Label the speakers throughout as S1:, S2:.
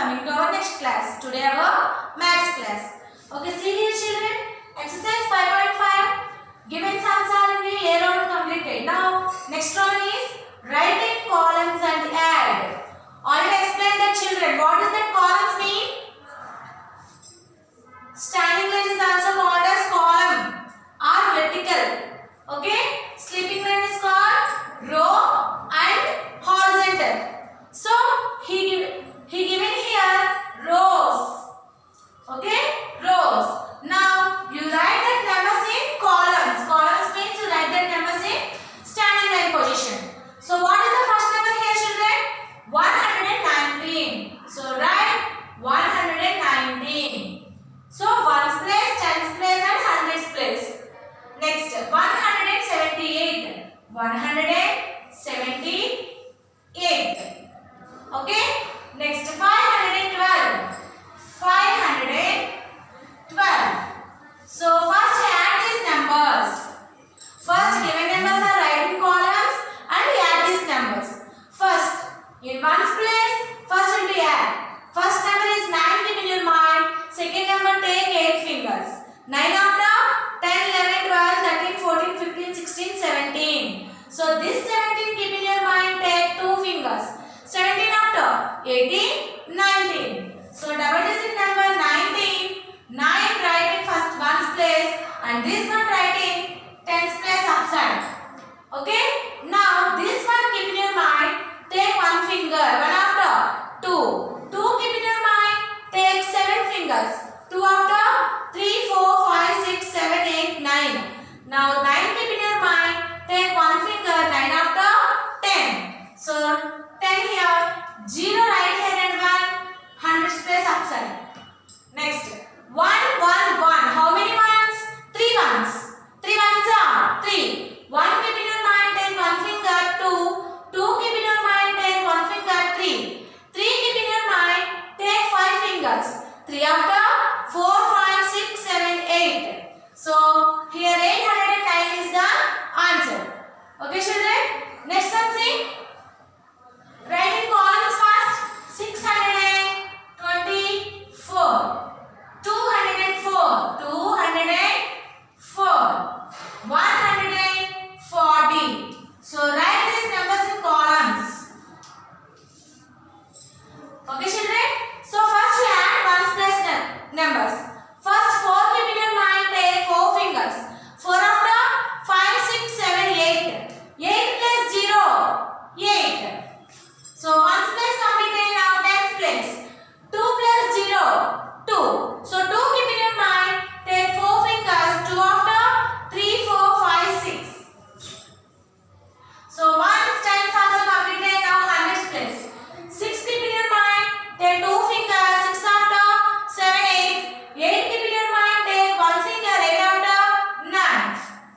S1: coming to our next class. Today our maths class. Okay, see here children. Exercise 5.5. Given sums are in the A round completed. Now next one is write in columns and add. Already explained that children. What does that columns mean? Standing line is also called as column or vertical. Okay. Sleeping line is called row and horizontal. So he given here rows. Okay, rows. Now you write that numbers in columns. Columns means you write that numbers in standing line position. So what is the first number here, children? 119. So write 119. So ones place, tens place and hundreds place. Next 178. 178. Okay. Next 512. 512. So first add these numbers. First given numbers are write in columns and add these numbers. First in ones place, first will be add. First number is 9 keep in your mind. Second number take 8 fingers. 9 after 10, 11, 12, 13, 14, 15, 16, 17. So this 17 keep in your mind, take 2 fingers. 17 after 18, 19. So double digit number 19. 9 write in first ones place and this one write in tens place upside. Okay. Now this one keep in your mind, take 1 finger. 1 after 2. 2 keep in your mind, take 7 fingers. 2 after 3, 4, 5, 6, 7, 8, 9. Now 9 keep in your mind, take 1 finger. 9 after 10. So 10 here, 0 right here and 1, hundreds place upside. Next 1, 1, 1. How many ones? 3 ones. 3 ones are 3. 1 keep in your mind, take 1 finger. 2. 2 keep in your mind, take 1 finger. 3. 3 keep in your mind, take 5 fingers. 3 after 4, 5, 6, 7, 8. So here 809 is the answer. Okay, children. Next one, see. Write in columns first. 624. 204. 204. 140. So write these numbers in columns. Okay, children. So first you add ones place numbers. First 4 keep in your mind, take 4 fingers. 4 after 5, 6, 7, 8. 8 plus 0. 8. So ones place completed, now tens place. 2 plus 0. 2. So 2 keep in your mind, take 4 fingers. 2 after 3, 4, 5, 6. So ones tens also completed, now hundreds place. 6 keep in your mind, take 2 fingers. 6 after 7, 8. 8 keep in your mind, take 1 finger. 8 after 9.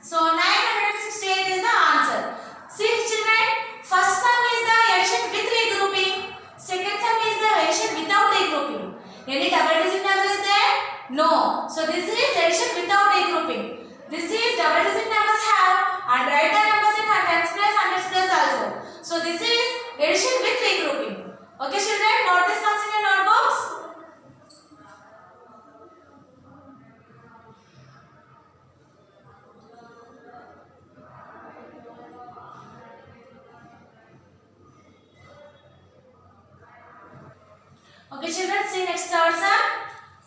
S1: So 968 is the answer. See children, first sum is the addition with regrouping. Second sum is the addition without regrouping. Any double digit number is there? No. So this is addition without regrouping. This is double digit numbers have and write the numbers in tens place, hundreds place also. So this is addition with regrouping. Okay children, note this sums in your notebooks. Okay children, see next our sum.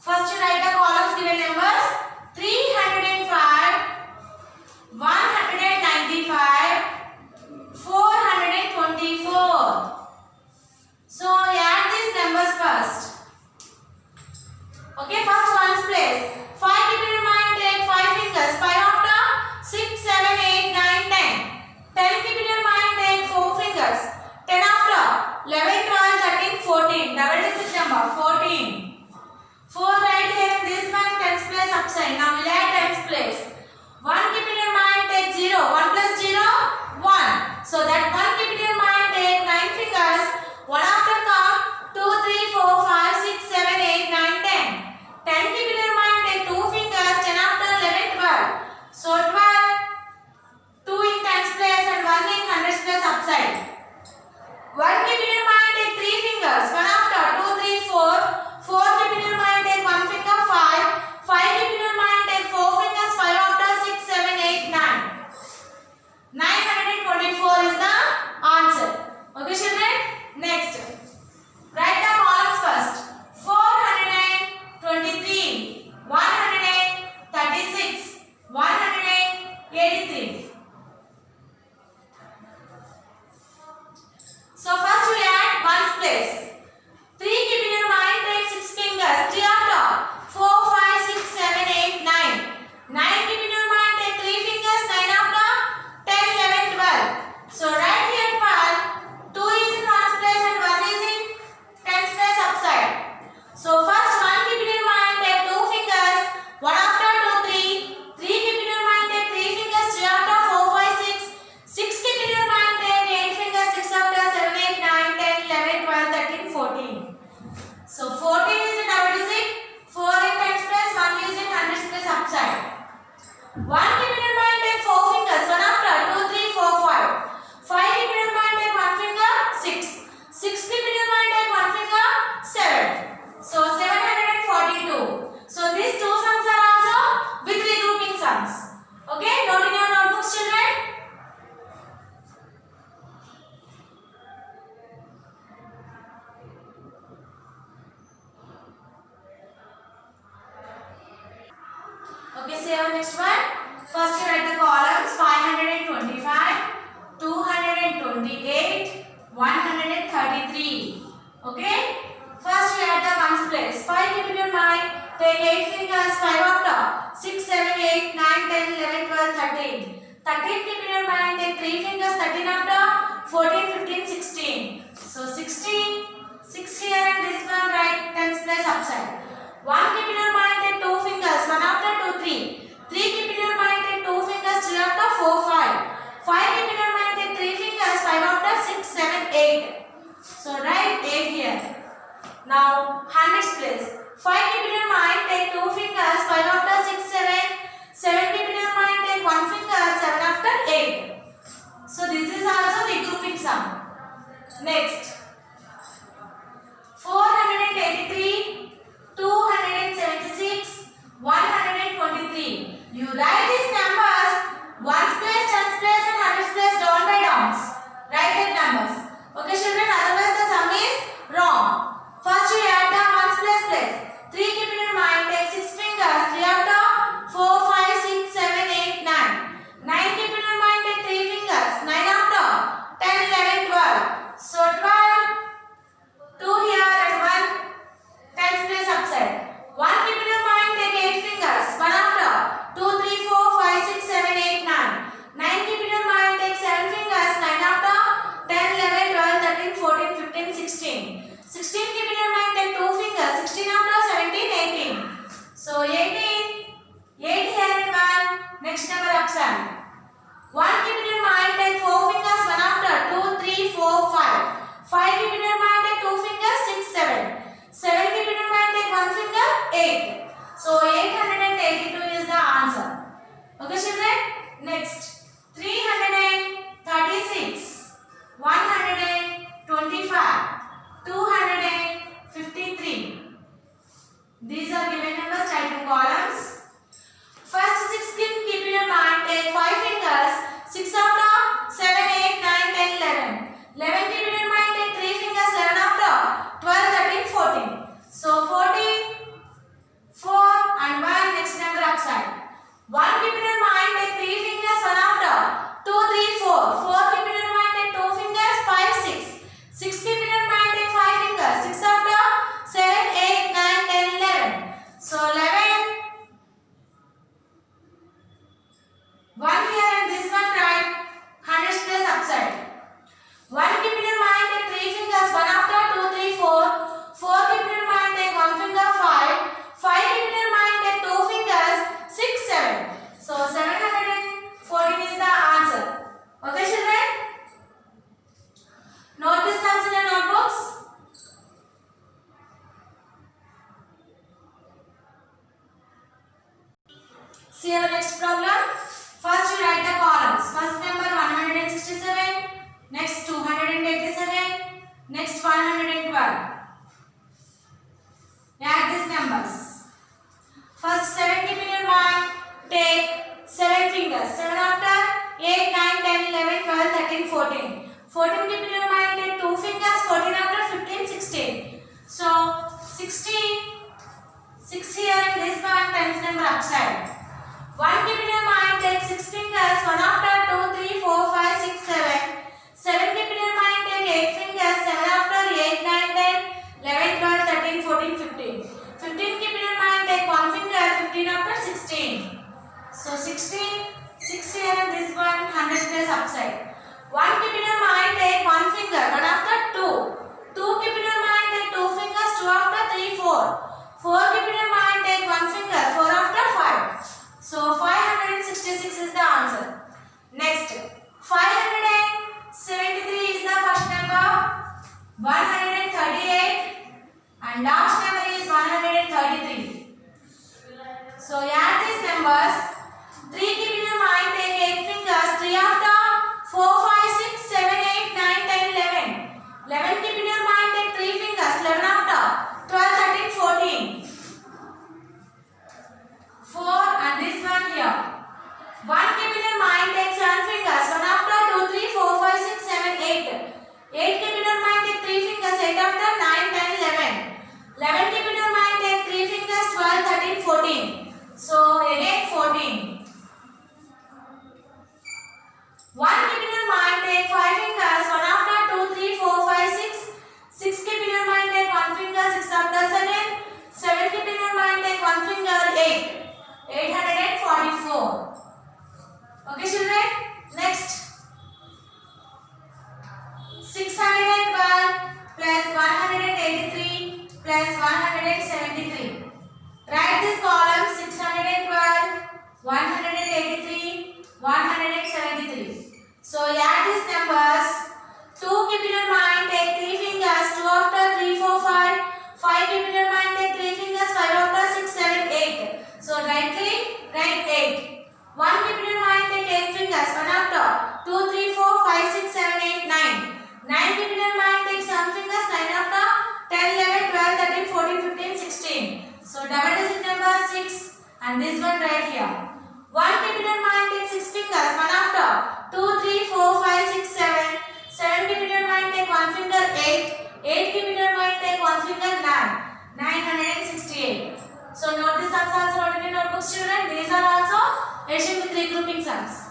S1: First you write the columns given numbers. 305, 195, 424. So add these numbers first. Okay, first ones place. 5 keep in your mind, take 5 fingers. 5 after 6, 7, 8, 9, 10. 10 keep in your mind, take 4 fingers. 10 after 11, 12, 13, 14. Double digit number 14. 4 right here in this one, tens place upside. Now we'll add say our next one. First you write the columns 525, 228, 133. Okay. First you add the ones place. 5 keep in your mind. Take 8 fingers. 5 after. 6, 7, 8, 9, 10, 11, 12, 13. 13 keep in your mind. Take 3 fingers. 13 after. 14, 15, 16. So 16. 6 here and this one right tens place upside. 1 keep in your mind. Take 2 fingers. 1 after. 2, 3. 3 keep in your mind. Take 2 fingers. 3 after. 4, 5. 5 keep in your mind. Take 3 fingers. 5 after. 6, 7, 8. So write 8 here. Now hundreds place. 5 keep in your mind. Take 2 fingers. 5 after. 6, 7. 7 keep in your mind. Take 1 finger. 7 after. 8. So this is also the grouping sum. Next. 483, 276, 123. You write these numbers ones place, tens place and hundreds place down by downs. Write that numbers. Okay children, otherwise the sum is wrong. First you add the ones place. 3 keep in your mind, take 6 fingers. 3 after 4, 5, 6, 7, 8, 9. 9 keep in your mind, take 3 fingers. 9 after 10, 11, 12. So 12. 2 here and 1 tens place upside. 1 keep in your mind, take 8 fingers. 1 after 2, 3, 4, 5, 6, 7, 8, 9. 9 keep in your mind, take 7 fingers. 9 after 10, 11, 12, 13, 14, 15, 16. 16 keep in your mind, take 2 fingers. 16 after 17, 18. So 18. 8 here and 1. Next number upside. 1 keep in your mind, take 4 fingers. 1 after 2, 3, 4, 5. 5 keep in your mind, take 2 fingers, 6, 7. 7 keep in your mind, take 1 finger, 8. So 882 is the answer. Okay children? Next. 336, 125, 253. These are given numbers, write in columns. First 6 keep in your mind, take 5 fingers, 6 after, 7, 8, 9, 10, 11. 11 keep in your mind, take 3 fingers, 11 after, 12, 13, 14. So 14, 4 and 1, next number upside. 1 keep in your mind, take 3 fingers, 1 after, 2, 3, 4. 4 keep in your mind, take 2 fingers, 5, 6. 6 keep in your mind, take 5 fingers, 6 after, 7, 8, 9, 10, 11. So 11. 1 here and this one right, hundreds place upside. 1 keep in your mind, take 3 fingers, 1 after, 2, 3, 4. 4 keep in your mind, take 1 finger, 5. 5 keep in your mind, take 2 fingers, 6, 7. So 714 is the answer. Okay children? Note these sums in your notebooks. See our next problem. First you write the columns. First number 167. Next 287. Next 112. Add these numbers. First 7 keep in your mind. Take 7 fingers. 7 after 8, 9, 10, 11, 12, 13, 14. 14 keep in your mind. Take 2 fingers. 14 after 15, 16. So 16. 6 here and this one tens number upside. 1 keep in your mind. Take 6 fingers. 1 after 2, 3, 4, 5, 6, 7. 7 keep in your mind, take 8 fingers, 7 after 8, 9, 10, 11, 12, 13, 14, 15. 15 keep in your mind, take 1 finger, 15 after 16. So 16, 6 here and this one, 100 place upside. 1 keep in your mind, take 1 finger, 1 after 2. 2 keep in your mind, take 2 fingers, 2 after 3, 4. 4 keep in your mind, take 1 finger, 4 after 5. So 566 is the answer. Next, 573 is the first number, 138 and last number is 133. So add these numbers. 3 keep in your mind, take 8 fingers, 3 after 4, 5, 6, 7, 8, 9, 10, 11. 11 keep in your mind, take 3 fingers, 11 after 12, 13, 14. 4 and this one here. 1 keep in your mind, take 7 fingers, 1 after 2, 3, 4, 5, 6, 7, 8. 8 keep in your mind, take 3 fingers, 8 after 9, 10, 11. 11 keep in your mind, take 3 fingers, 12, 13, 14. So again 14. add this column 612, 183, 173. So add these numbers. 2 keep in your mind, take 3 fingers, 2 after 3, 4, 5. 5 keep in your mind, take 3 fingers, 5 after 6, 7, 8. So rightly, write 8. 1 keep in your mind, take 8 fingers, 1 after 2, 3, 4, 5, 6, 7, 8, 9. 9 keep in your mind, take 7 fingers, 9 after 10, 11, 12, 13, 14, 15, 16. So double digit number 6 and this one right here. 1 keep in your mind, take 6 fingers, 1 after 2, 3, 4, 5, 6, 7. 7 keep in your mind, take 1 finger, 8. 8 keep in your mind, take 1 finger, 9. 968. So note this sums also noted in your notebooks, children. These are also addition with regrouping sums.